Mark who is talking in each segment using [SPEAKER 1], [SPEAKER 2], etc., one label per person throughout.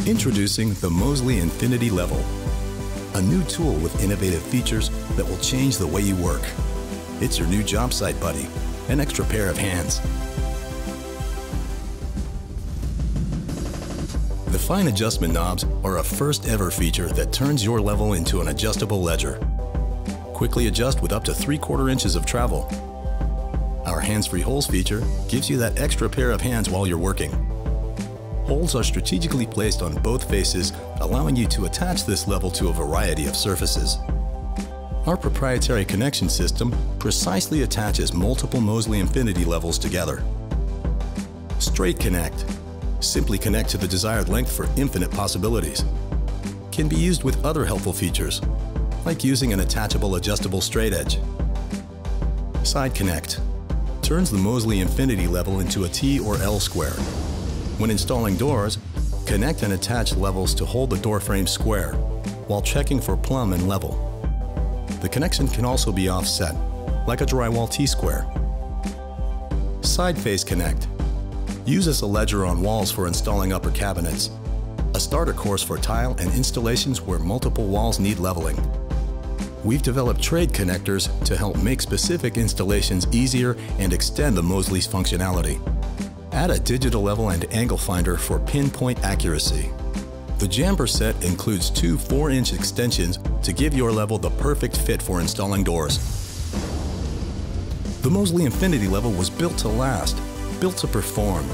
[SPEAKER 1] Introducing the Mosley Infinity Level, a new tool with innovative features that will change the way you work. It's your new job site buddy, an extra pair of hands. The fine adjustment knobs are a first ever feature that turns your level into an adjustable ledger. Quickly adjust with up to 3/4 inches of travel. Our hands-free holes feature gives you that extra pair of hands while you're working. Holes are strategically placed on both faces, allowing you to attach this level to a variety of surfaces. Our proprietary connection system precisely attaches multiple Mosley Infinity levels together. Straight Connect. Simply connect to the desired length for infinite possibilities. Can be used with other helpful features, like using an attachable adjustable straight edge. Side Connect. Turns the Mosley Infinity level into a T or L square. When installing doors, connect and attach levels to hold the door frame square, while checking for plumb and level. The connection can also be offset, like a drywall T-square. Side Face Connect. Uses a ledger on walls for installing upper cabinets, a starter course for tile and installations where multiple walls need leveling. We've developed trade connectors to help make specific installations easier and extend the Mosley's functionality. Add a digital level and angle finder for pinpoint accuracy. The Jamber set includes two 4-inch extensions to give your level the perfect fit for installing doors. The Mosley Infinity Level was built to last, built to perform.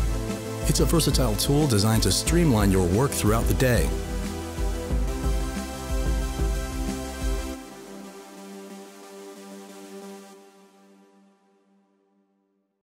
[SPEAKER 1] It's a versatile tool designed to streamline your work throughout the day.